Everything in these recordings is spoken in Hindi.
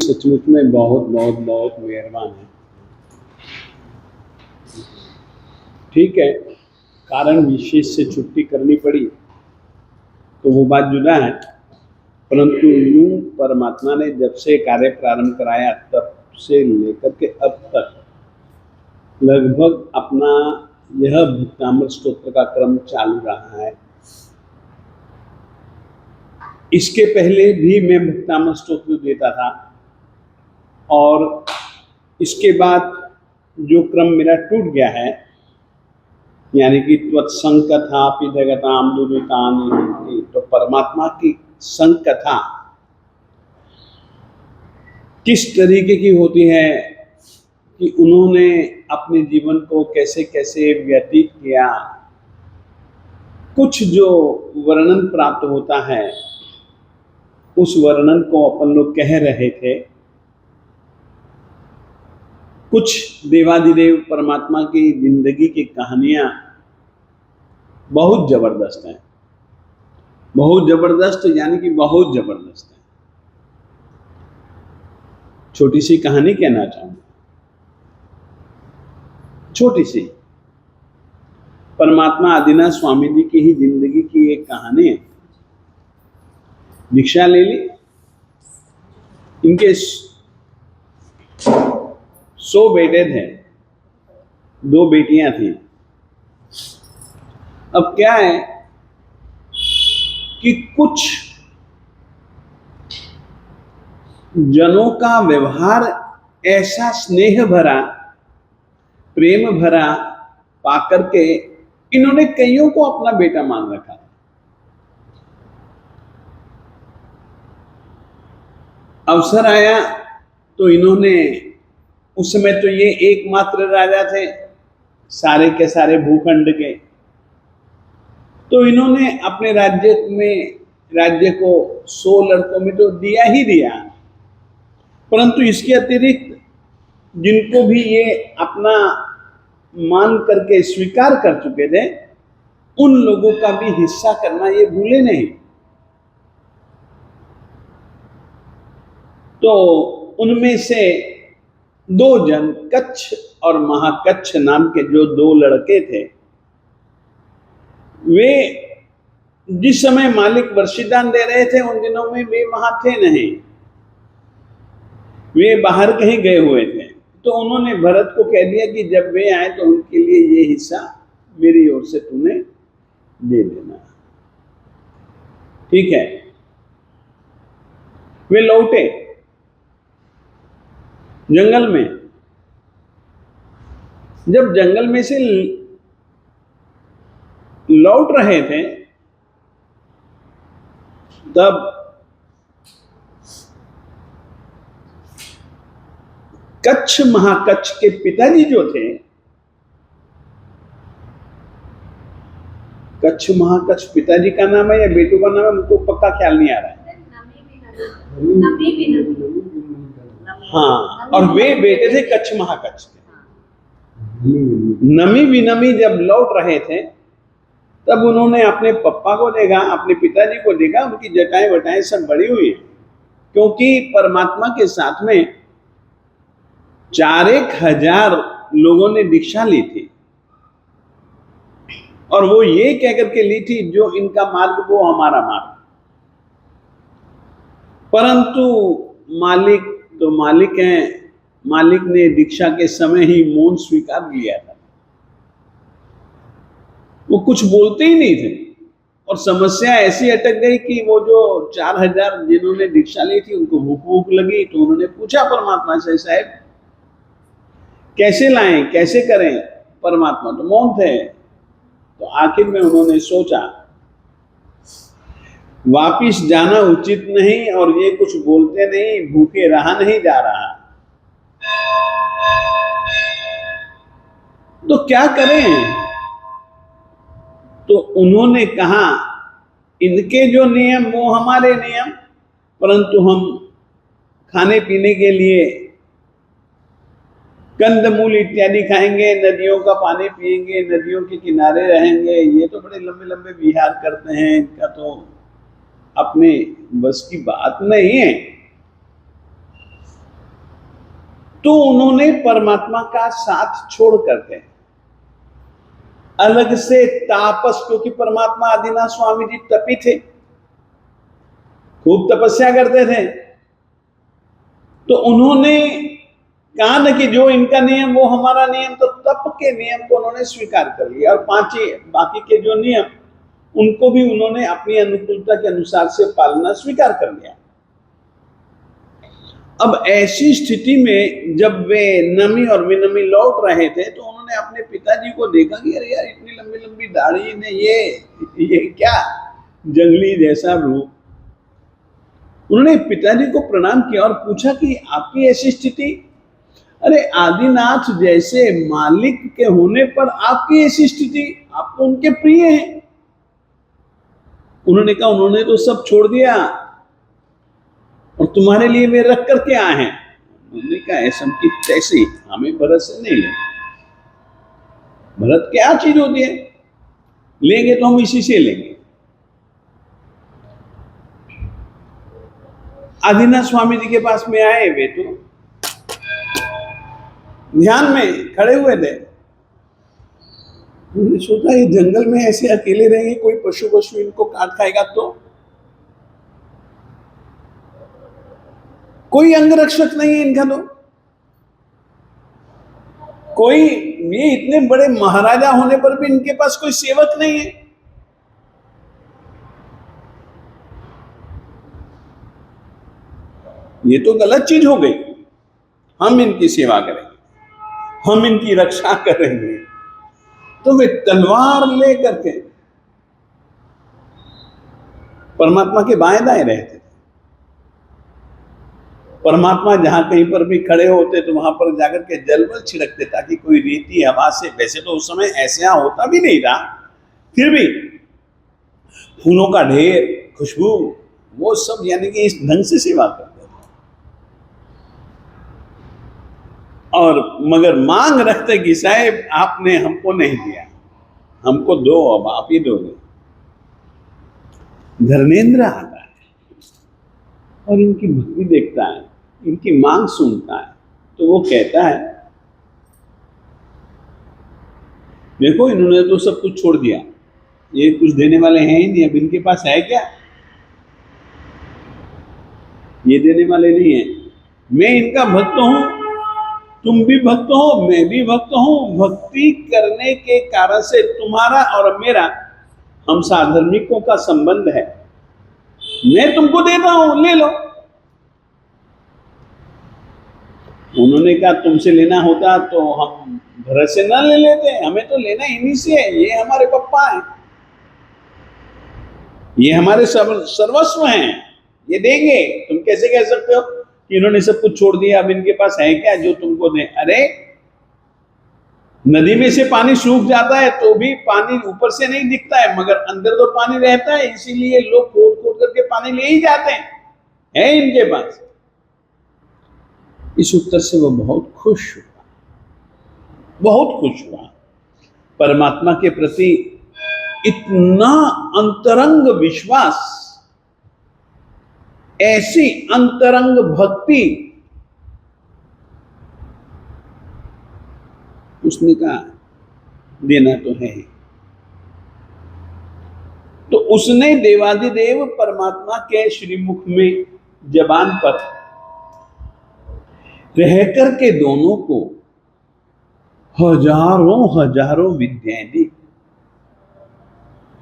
सचमुच में बहुत बहुत बहुत मेहरबान है। ठीक है, कारण विशेष से छुट्टी करनी पड़ी तो वो बात जुदा है, परंतु यूं परमात्मा ने जब से कार्य प्रारंभ कराया तब से लेकर के अब तक लगभग अपना यह भक्तामृत स्तोत्र का क्रम चालू रहा है। इसके पहले भी मैं भक्तामृत स्तोत्र देता था और इसके बाद जो क्रम मेरा टूट गया है, यानी कि त्वत्संकथापि जगतां दुरितानि हन्ति, तो परमात्मा की संकथा किस तरीके की होती है कि उन्होंने अपने जीवन को कैसे कैसे व्यतीत किया, कुछ जो वर्णन प्राप्त होता है उस वर्णन को अपन लोग कह रहे थे। कुछ देवादिदेव परमात्मा की जिंदगी की कहानियां बहुत जबरदस्त हैं, बहुत जबरदस्त यानी कि बहुत जबरदस्त है। छोटी सी कहानी कहना चाहूंगा, छोटी सी परमात्मा आदिनाथ स्वामी जी की ही जिंदगी की एक कहानी है। दीक्षा ले ली, इनके 100 बेटे थे, 2 बेटियां थी। अब क्या है कि कुछ जनों का व्यवहार ऐसा स्नेह भरा, प्रेम भरा पाकर के इन्होंने कईयों को अपना बेटा मान रखा। अवसर आया तो इन्होंने, उस समय तो ये एकमात्र राजा थे सारे के सारे भूखंड के, तो इन्होंने अपने राज्य को 100 लड़कों में तो दिया ही दिया, परंतु इसके अतिरिक्त जिनको भी ये अपना मान करके स्वीकार कर चुके थे उन लोगों का भी हिस्सा करना ये भूले नहीं। तो उनमें से 2 जन, कच्छ और महाकच्छ नाम के जो 2 लड़के थे, वे जिस समय मालिक वर्षिदान दे रहे थे उन दिनों में वे वहां थे नहीं, वे बाहर कहीं गए हुए थे। तो उन्होंने भरत को कह दिया कि जब वे आए तो उनके लिए ये हिस्सा मेरी ओर से तूने दे देना। ठीक है, वे लौटे जंगल में। जब जंगल में से लौट रहे थे तब कच्छ महाकच्छ के पिताजी जो थे, कच्छ महाकच्छ पिताजी का नाम है या बेटू का नाम है मुझको पक्का ख्याल नहीं आ रहा है। हाँ, और वे बेटे थे कच्छ महाकच्छ के। नमी विनमी जब लौट रहे थे तब उन्होंने अपने पप्पा को देखा, अपने पिताजी को देखा, उनकी जटाएं वटाएं सब बड़ी हुई है, क्योंकि परमात्मा के साथ में 4,000 लोगों ने दीक्षा ली थी और वो ये कहकर के ली थी जो इनका मार्ग वो हमारा मार्ग। परंतु मालिक तो मालिक हैं, मालिक ने दीक्षा के समय ही मौन स्वीकार लिया था, वो कुछ बोलते ही नहीं थे। और समस्या ऐसी अटक गई कि वो जो 4,000 जिन्होंने दीक्षा ली थी उनको भूख लगी, तो उन्होंने पूछा परमात्मा से, साहब कैसे लाएं, कैसे करें? परमात्मा तो मौन थे। तो आखिर में उन्होंने सोचा वापिस जाना उचित नहीं और ये कुछ बोलते नहीं, भूखे रहा नहीं जा रहा, तो क्या करें? तो उन्होंने कहा इनके जो नियम वो हमारे नियम, परंतु हम खाने पीने के लिए कंदमूल इत्यादि खाएंगे, नदियों का पानी पिएंगे, नदियों के किनारे रहेंगे, ये तो बड़े लंबे लंबे विहार करते हैं, इनका तो अपने बस की बात नहीं है। तो उन्होंने परमात्मा का साथ छोड़ करके अलग से तापस, क्योंकि परमात्मा आदिनाथ स्वामी जी तपी थे, खूब तपस्या करते थे, तो उन्होंने कहा न कि जो इनका नियम वो हमारा नियम, तो तप के नियम को उन्होंने स्वीकार कर लिया और बाकी के जो नियम उनको भी उन्होंने अपनी अनुकूलता के अनुसार से पालना स्वीकार कर लिया। अब ऐसी स्थिति में जब वे नमी और विनमी लौट रहे थे तो उन्होंने अपने पिताजी को देखा कि अरे यार इतनी लंबी लंबी दाढ़ी ने ये क्या जंगली जैसा रूप। उन्होंने पिताजी को प्रणाम किया और पूछा कि आपकी ऐसी स्थिति, अरे आदिनाथ जैसे मालिक के होने पर आपकी ऐसी स्थिति, आप तो उनके प्रिय हैं। उन्होंने कहा उन्होंने तो सब छोड़ दिया और तुम्हारे लिए वे रख करके आए हैं। उन्होंने कहा ऐसा की तैसी, हमें भरत से नहीं लेना। भरत क्या चीज होती है, लेंगे तो हम इसी से लेंगे। आदिनाथ स्वामी जी के पास में आए, वे तो ध्यान में खड़े हुए थे। उन्होंने सोचा ये जंगल में ऐसे अकेले रहेंगे, कोई पशु इनको काट खाएगा तो, कोई अंगरक्षक नहीं है इनका, तो कोई, ये इतने बड़े महाराजा होने पर भी इनके पास कोई सेवक नहीं है। ये तो गलत चीज हो गई। हम इनकी सेवा करेंगे, हम इनकी रक्षा करेंगे। तो वे तलवार लेकर के परमात्मा के बाएं दाएं रहते थे। परमात्मा जहां कहीं पर भी खड़े होते तो वहां पर जाकर के जलबल छिड़कते ताकि कोई रीति हवा से, वैसे तो उस समय ऐसा होता भी नहीं था, फिर भी फूलों का ढेर, खुशबू, वो सब यानी कि इस ढंग से सेवा करते थे। और मगर मांग रखते कि साहब आपने हमको नहीं दिया, हमको दो, अब आप ही दोगे। धर्मेंद्र आता है और इनकी भक्ति देखता है, इनकी मांग सुनता है, तो वो कहता है देखो इन्होंने तो सब कुछ छोड़ दिया, ये कुछ देने वाले हैं ही नहीं, अब इनके पास है क्या, ये देने वाले नहीं है। मैं इनका भक्त हूं, तुम भी भक्त हो, मैं भी भक्त हूं। भक्ति करने के कारण से तुम्हारा और मेरा, हम साधर्मिकों का संबंध है। मैं तुमको देता हूं, ले लो। उन्होंने कहा तुमसे लेना होता तो हम भरत से ना ले लेते, हमें तो लेना इन्हीं से है, ये हमारे पप्पा हैं, ये हमारे सर्वस्व हैं, ये देंगे। तुम कैसे कह सकते हो कि इन्होंने सब कुछ छोड़ दिया, अब इनके पास है क्या जो तुमको दे। अरे नदी में से पानी सूख जाता है तो भी पानी ऊपर से नहीं दिखता है, मगर अंदर तो पानी रहता है, इसीलिए लोग खोद खोद करके पानी ले ही जाते हैं, है इनके पास। इस उत्तर से वो बहुत खुश हुआ, बहुत खुश हुआ। परमात्मा के प्रति इतना अंतरंग विश्वास, ऐसी अंतरंग भक्ति, उसने कहा देना तो है। तो उसने देवादिदेव परमात्मा के श्रीमुख में जबान पर रह करके दोनों को हजारों हजारों विद्याएं दी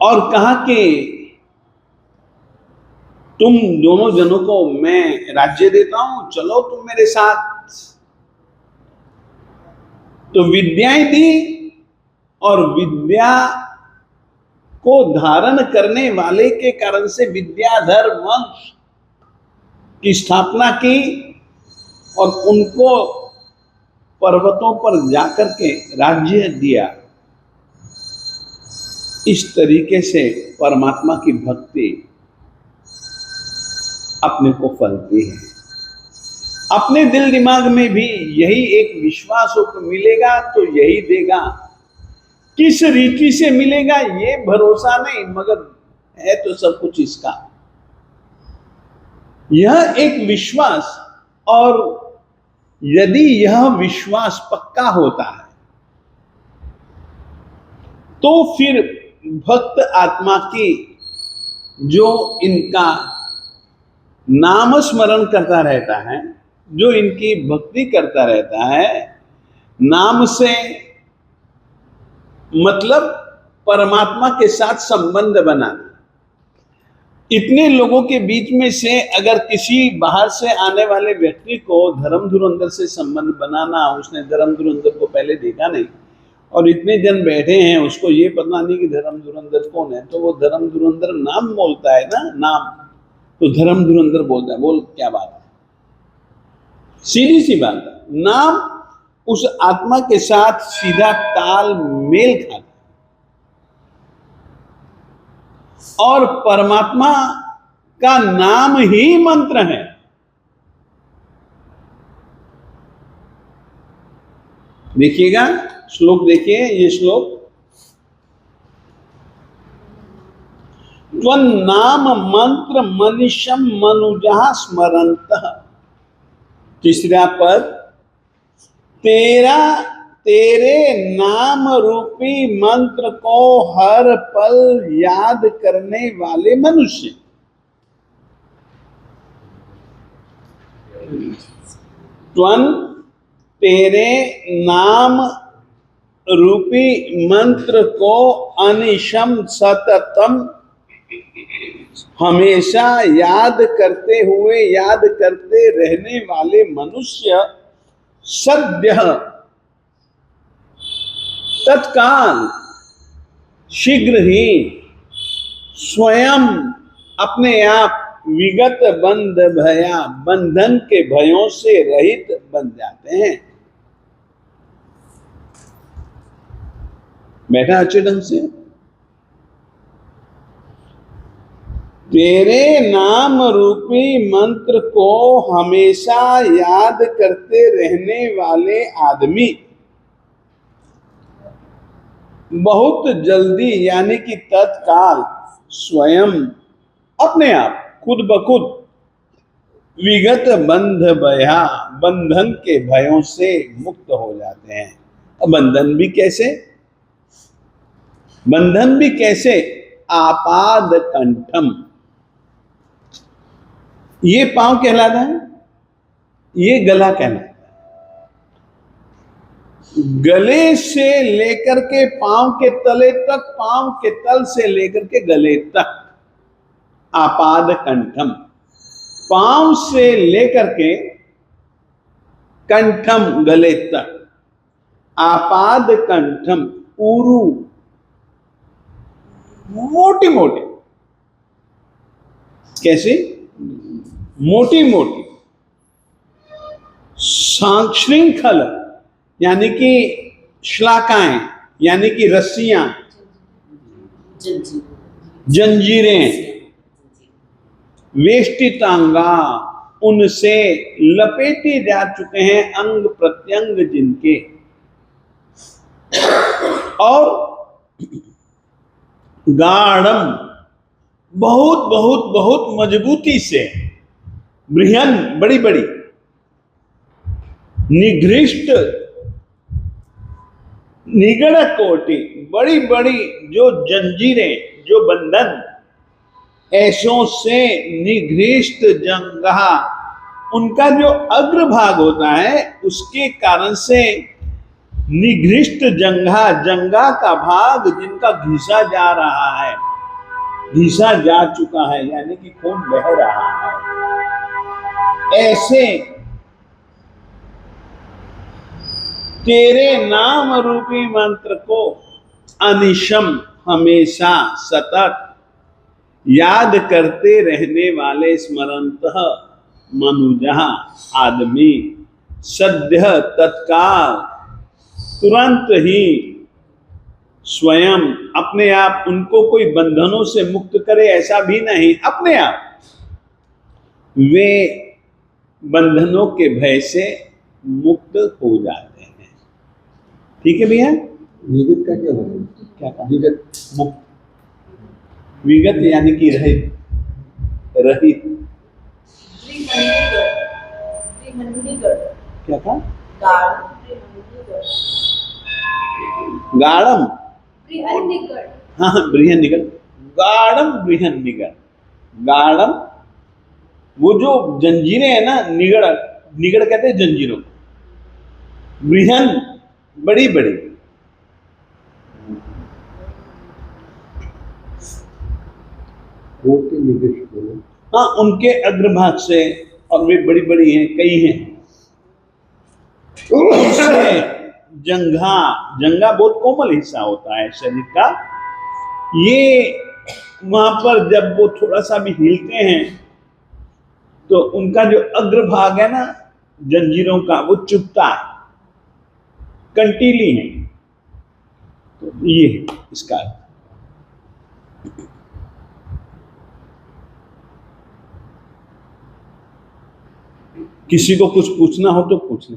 और कहा कि तुम दोनों जनों को मैं राज्य देता हूं, चलो तुम मेरे साथ। तो विद्याएं दी और विद्या को धारण करने वाले के कारण से विद्याधर वंश की स्थापना की और उनको पर्वतों पर जाकर के राज्य दिया। इस तरीके से परमात्मा की भक्ति अपने को फलती है। अपने दिल दिमाग में भी यही एक विश्वास हो कि मिलेगा तो यही देगा, किस रीति से मिलेगा ये भरोसा नहीं, मगर है तो सब कुछ इसका। यह एक विश्वास और यदि यह विश्वास पक्का होता है तो फिर भक्त आत्मा की जो इनका नाम स्मरण करता रहता है, जो इनकी भक्ति करता रहता है, नाम से मतलब परमात्मा के साथ संबंध बनाना। इतने लोगों के बीच में से अगर किसी बाहर से आने वाले व्यक्ति को धर्म धुरंधर से संबंध बनाना, उसने धर्म धुरंधर को पहले देखा नहीं और इतने जन बैठे हैं, उसको ये पता नहीं कि धर्म धुरंधर कौन है, तो वो धर्म धुरंधर नाम बोलता है ना, नाम, तो धर्म धुरंधर बोलता है। बोल क्या बात है, सीधी सी बात है। नाम उस आत्मा के साथ सीधा ताल मेल खाता और परमात्मा का नाम ही मंत्र है। देखिएगा श्लोक, देखिए ये श्लोक, त्वं नाम मंत्र मनीषम मनुजा स्मरन्तः। तीसरा पद, तेरे नाम रूपी मंत्र को हर पल याद करने वाले मनुष्य। त्वं तेरे नाम रूपी मंत्र को अनिशम सततम हमेशा याद करते हुए, याद करते रहने वाले मनुष्य सद्य तत्काल शीघ्र ही स्वयं अपने आप विगत बंध भया, बंधन के भयों से रहित बन जाते हैं। बैठा अच्छे ढंग से। तेरे नाम रूपी मंत्र को हमेशा याद करते रहने वाले आदमी बहुत जल्दी यानी कि तत्काल स्वयं अपने आप खुद ब खुद विगत बंध भया, बंधन के भयों से मुक्त हो जाते हैं। अब बंधन भी कैसे? बंधन भी कैसे? आपाद कंठम, ये पांव कहलाता है, ये गला कहलाता है। गले से लेकर के पांव के तले तक, पांव के तल से लेकर के गले तक आपाद कंठम, पांव से लेकर के कंठम गले तक, आपाद कंठम, ऊरू मोटी मोटी, कैसे? मोटी मोटी, श्रृंखल यानी कि श्लाकाएं यानी कि रस्सियां, जंजीरें, वेष्टितांगा, उनसे लपेटे जा चुके हैं अंग प्रत्यंग जिनके, और गाढ़म, बहुत बहुत बहुत मजबूती से, बृहन, बड़ी बड़ी, निगृष्ट, निगड़ कोटि, बड़ी बड़ी जो जंजीरें, जो बंधन, ऐसों से निगृष्ट जंगा, उनका जो अग्रभाग होता है उसके कारण से निगृष्ट जंगा, जंगा का भाग जिनका घिसा जा रहा है, घिसा जा चुका है यानी कि खून बह रहा है, ऐसे तेरे नाम रूपी मंत्र को अनिशम हमेशा सतत याद करते रहने वाले स्मरंतः मनुजः आदमी सद्य तत्काल तुरंत ही स्वयं अपने आप, उनको कोई बंधनों से मुक्त करे ऐसा भी नहीं, अपने आप वे बंधनों के भय से मुक्त हो जाते हैं। ठीक है भैया? विगत का क्या होगा? क्या कहा? विगत, मुक्त, विगत यानी कि रहित, रहित, क्या था? बृहन्निगड। गाढ़म, बृहन्निगड। हाँ बृहन्निगड़, गाढ़म बृहन्निगड़, गाढ़म, वो जो जंजीरें है ना, निगड़, निगड़ कहते हैं जंजीरों को, बृहन बड़ी बड़ी, वो के निकट बोले। हाँ उनके अग्रभाग से, और वे बड़ी बड़ी हैं, कई हैं, उससे जंघा, जंघा बहुत कोमल हिस्सा होता है शरीर का, ये वहां पर जब वो थोड़ा सा भी हिलते हैं तो उनका जो अग्रभाग है ना जंजीरों का, वो चुभता है, कंटीली है, तो ये है इसका अर्थ। किसी को कुछ पूछना हो तो पूछ ले।